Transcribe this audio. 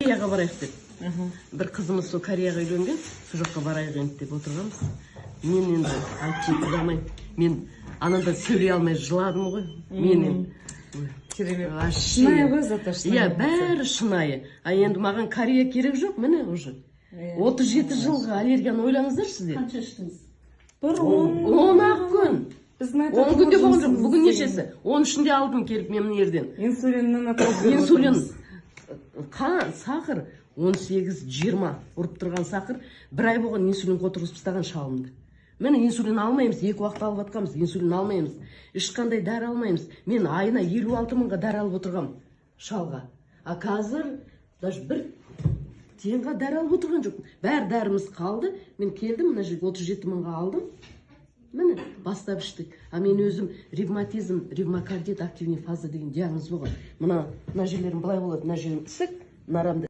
Кореяға барайық деп. Бір қызымыз сол Кореяға үйленген, сол жаққа барайық енді деп отырғанбыз. Мен енді айтып тұрамайын. Мен ананда сөйлей алмай жыладым ғой. Мен енді шынайы ғой зато. Иә, бәрі шынайы. А енді маған Корея керек жоқ, міне уже. 37 жылғы аллергияны ойлаңыздар сіздер. Қанша іштіңіз? Бір 10-ақ күн. 10 күнде болған жоқ. Бүгін нешесі? 13-інде алдым келіп мен ерден. Инсулиннен Инсулин, қан, сахар 18-20 ұрып тұрған сахар. Бір ай болған инсулин қотырғызып тастаған шалымды. Мені инсулин алмаймыз, 2 уақыт алып атқанбыз, инсулин алмаймыз. Ешқандай дәрі алмаймыз. Мен айына 56 мыңға дәрі алып отырғам шалға. А қазір даже бір тиынға дәрі алып отырған жоқ. Бәр дәріміз қалды. Мен келдім, мына жерге 37 мыңға алдым. Міне бастап іштік. А мен өзім ревматизм, ревмокардит, активный фаза деген диагноз болған. Мына жерлерім былай болады, мына жерім ісік, нарамды